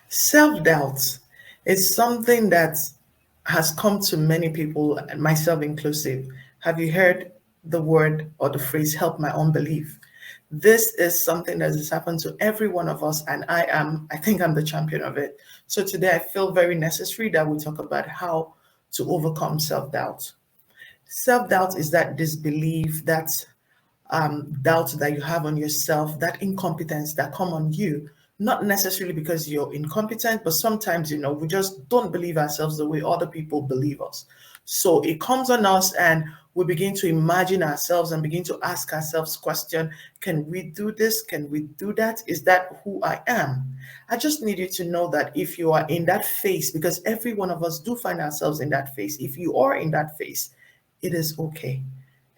Self-doubt is something that has come to many people, and myself inclusive. Have you heard the word or the phrase help my unbelief? This is something that has happened to every one of us, and I think I'm the champion of it. So today I feel very necessary that we talk about how to overcome self-doubt. Self-doubt is that disbelief, that doubt that you have on yourself, that incompetence that come on you, not necessarily because you're incompetent, but sometimes, we just don't believe ourselves the way other people believe us. So it comes on us and we begin to imagine ourselves and begin to ask ourselves question, can we do this? Can we do that? Is that who I am? I just need you to know that if you are in that phase, because every one of us do find ourselves in that phase, if you are in that phase, it is okay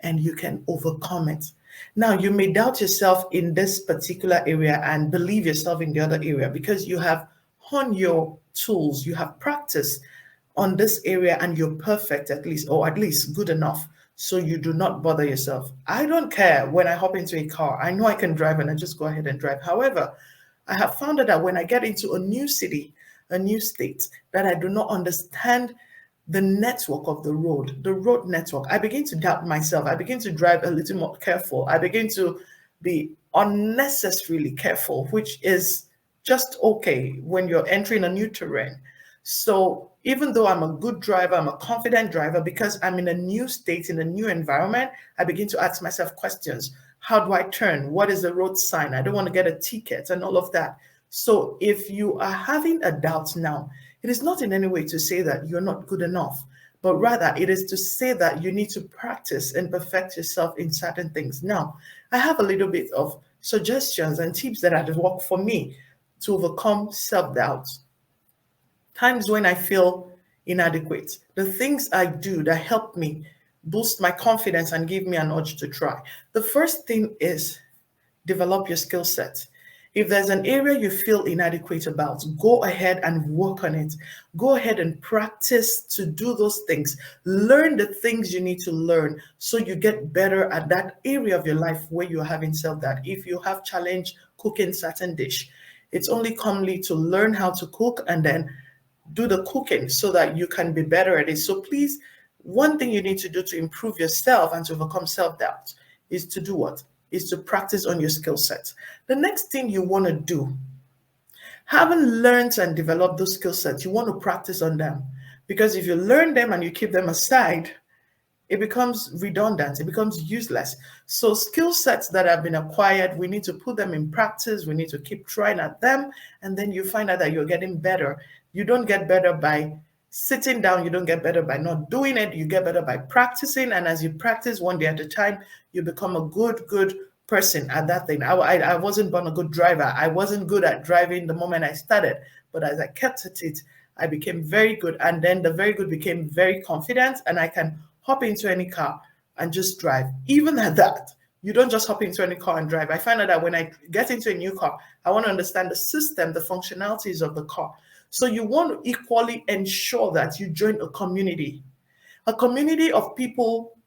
and you can overcome it. Now, you may doubt yourself in this particular area and believe yourself in the other area because you have honed your tools, you have practiced on this area and you're perfect at least, or at least good enough. So you do not bother yourself. I don't care when I hop into a car. I know I can drive and I just go ahead and drive. However, I have found out that when I get into a new city, a new state, that I do not understand the network of the road network, I begin to doubt myself. I begin to drive a little more careful. I begin to be unnecessarily careful, which is just okay when you're entering a new terrain. So even though I'm a good driver, I'm a confident driver, because I'm in a new state, in a new environment, I begin to ask myself questions. How do I turn? What is the road sign? I don't want to get a ticket and all of that. So if you are having a doubt now, it is not in any way to say that you're not good enough, but rather it is to say that you need to practice and perfect yourself in certain things. Now, I have a little bit of suggestions and tips that have worked for me to overcome self doubt. Times when I feel inadequate, the things I do that help me boost my confidence and give me an urge to try. The first thing is develop your skill set. If there's an area you feel inadequate about, go ahead and work on it. Go ahead and practice to do those things. Learn the things you need to learn so you get better at that area of your life where you're having self doubt. If you have challenge cooking certain dish, it's only commonly to learn how to cook and then do the cooking so that you can be better at it. So please, one thing you need to do to improve yourself and to overcome self-doubt is to do what? Is to practice on your skill set. The next thing you want to do, having learned and developed those skill sets, you want to practice on them. Because if you learn them and you keep them aside, it becomes redundant, it becomes useless. So skill sets that have been acquired, we need to put them in practice, we need to keep trying at them, and then you find out that you're getting better. You don't get better by sitting down, you don't get better by not doing it, you get better by practicing, and as you practice one day at a time, you become a good person at that thing. I wasn't born a good driver. I wasn't good at driving the moment I started, but as I kept at it, I became very good, and then the very good became very confident, and I can hop into any car and just drive. Even at that, you don't just hop into any car and drive. I find out that when I get into a new car, I want to understand the system, the functionalities of the car. So you want to equally ensure that you join a community of people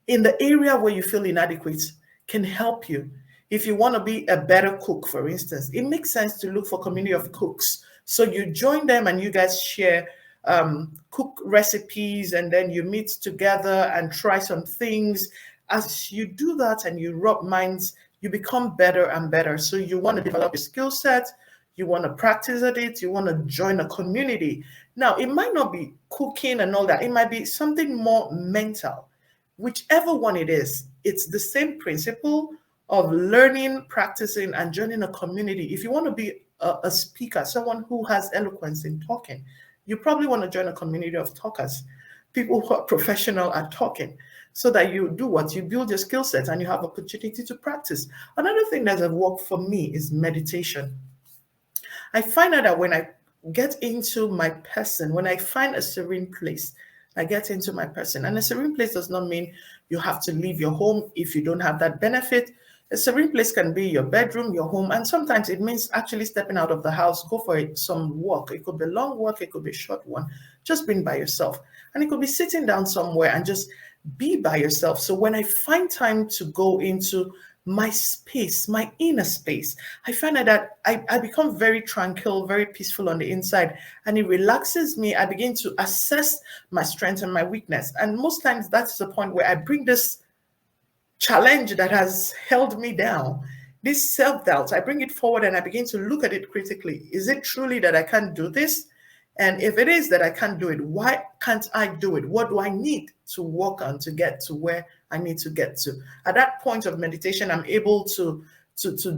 in the area where you feel inadequate can help you. If you want to be a better cook, for instance, it makes sense to look for community of cooks. So you join them and you guys share cook recipes, and then you meet together and try some things. As you do that and you rub minds, you become better and better. So you want to develop your skill set, you want to practice at it, you want to join a community. Now, it might not be cooking and all that, it might be something more mental. Whichever one it is, it's the same principle of learning, practicing, and joining a community. If you want to be a speaker, someone who has eloquence in talking, you probably want to join a community of talkers, people who are professional at talking, so that you do what? You build your skill set and you have opportunity to practice. Another thing that has worked for me is meditation. I find out that when I get into my person, when I find a serene place, I get into my person. And a serene place does not mean you have to leave your home if you don't have that benefit. A serene place can be your bedroom, your home, and sometimes it means actually stepping out of the house, go for some walk. It could be a long walk, it could be a short one, just being by yourself. And it could be sitting down somewhere and just be by yourself. So when I find time to go into my space, my inner space. I find that I become very tranquil, very peaceful on the inside, and it relaxes me. I begin to assess my strength and my weakness. And most times that's the point where I bring this challenge that has held me down, this self-doubt, I bring it forward and I begin to look at it critically. Is it truly that I can't do this? And if it is that I can't do it, why can't I do it? What do I need to work on to get to where I need to get to? At that point of meditation, I'm able to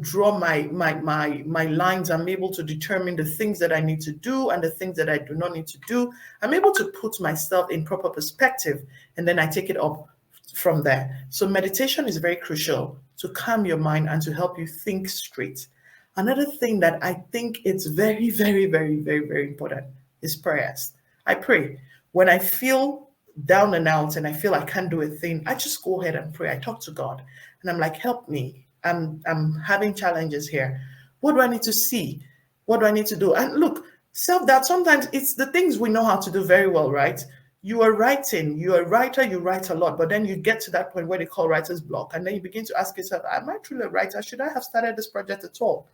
draw my lines. I'm able to determine the things that I need to do and the things that I do not need to do. I'm able to put myself in proper perspective, and then I take it up from there. So meditation is very crucial to calm your mind and to help you think straight. Another thing that I think it's very, very, very, very, very important is prayers. I pray. When I feel down and out and I feel I can't do a thing, I just go ahead and pray. I talk to God and I'm like, help me. I'm having challenges here. What do I need to see? What do I need to do? And look, self-doubt, sometimes it's the things we know how to do very well, right? You are writing, you're a writer, you write a lot, but then you get to that point where they call writer's block. And then you begin to ask yourself, am I truly a writer? Should I have started this project at all?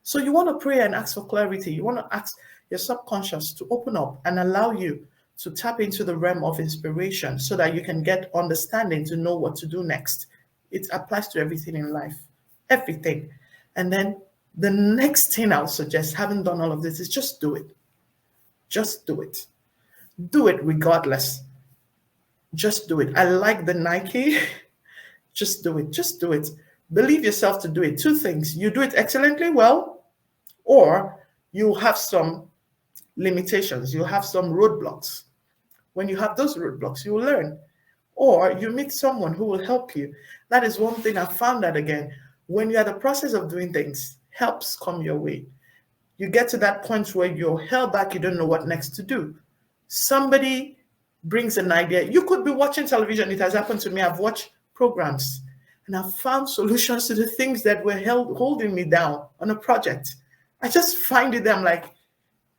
So you want to pray and ask for clarity. You want to ask your subconscious to open up and allow you to tap into the realm of inspiration so that you can get understanding to know what to do next. It applies to everything in life, everything. And then the next thing I'll suggest, having done all of this, is just do it. Just do it. Do it regardless. Just do it. I like the Nike. Just do it. Just do it. Believe yourself to do it. Two things. You do it excellently well, or you have some limitations. You have some roadblocks. When you have those roadblocks, you will learn. Or you meet someone who will help you. That is one thing I found that again. When you're at the process of doing things, helps come your way. You get to that point where you're held back, you don't know what next to do. Somebody brings an idea. You could be watching television. It has happened to me. I've watched programs and I've found solutions to the things that were holding me down on a project. I just find it there. I'm like,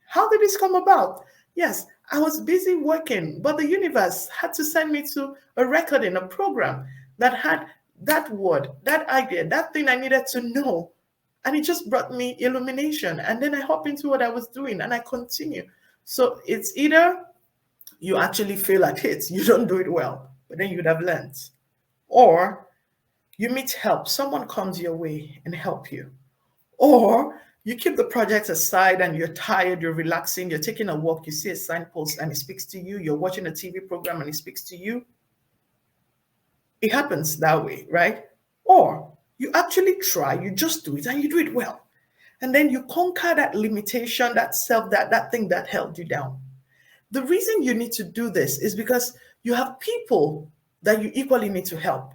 how did this come about? Yes, I was busy working, but the universe had to send me to a recording, a program that had that word, that idea, that thing I needed to know. And it just brought me illumination. And then I hop into what I was doing and I continue. So it's either you actually fail at it, you don't do it well, but then you'd have learned. Or you meet help, someone comes your way and help you. Or you keep the project aside and you're tired, you're relaxing, you're taking a walk, you see a signpost and it speaks to you, you're watching a TV program and it speaks to you. It happens that way, right? Or you actually try, you just do it and you do it well. And then you conquer that limitation, that self, that thing that held you down. The reason you need to do this is because you have people that you equally need to help.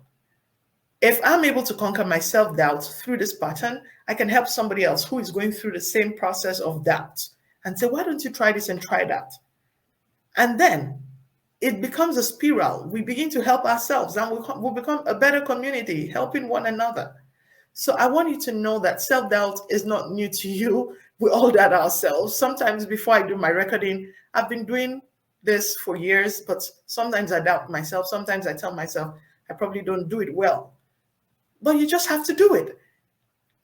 If I'm able to conquer my self-doubt through this pattern, I can help somebody else who is going through the same process of doubt and say, why don't you try this and try that? And then it becomes a spiral. We begin to help ourselves and we'll become a better community, helping one another. So I want you to know that self-doubt is not new to you. We all doubt ourselves. Sometimes before I do my recording, I've been doing this for years, but sometimes I doubt myself. Sometimes I tell myself, I probably don't do it well. But you just have to do it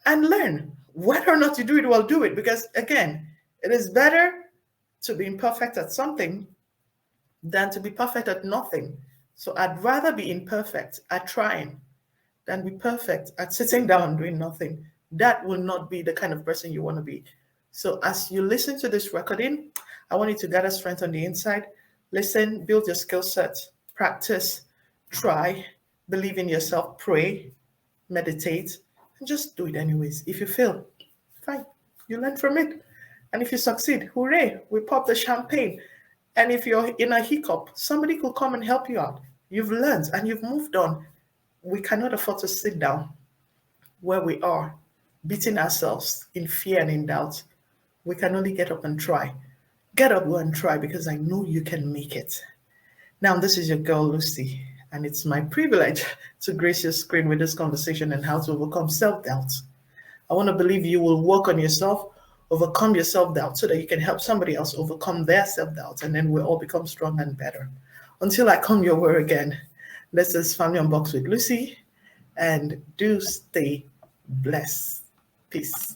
and learn. Whether or not you do it well, do it. Because again, it is better to be imperfect at something than to be perfect at nothing. So I'd rather be imperfect at trying than be perfect at sitting down doing nothing. That will not be the kind of person you want to be. So as you listen to this recording, I want you to gather strength on the inside. Listen, build your skill set, practice, try, believe in yourself, pray, meditate, and just do it anyways. If you fail, fine, you learn from it. And if you succeed, hooray, we pop the champagne. And if you're in a hiccup, somebody could come and help you out. You've learned and you've moved on. We cannot afford to sit down where we are, beating ourselves in fear and in doubt. We can only get up and try. Get up, go and try, because I know you can make it. Now, this is your girl, Lucy, and it's my privilege to grace your screen with this conversation on how to overcome self-doubt. I want to believe you will work on yourself, overcome your self-doubt so that you can help somebody else overcome their self-doubt, and then we'll all become stronger and better. Until I come your way again, this is Family Unboxed with Lucy, and do stay blessed. Peace.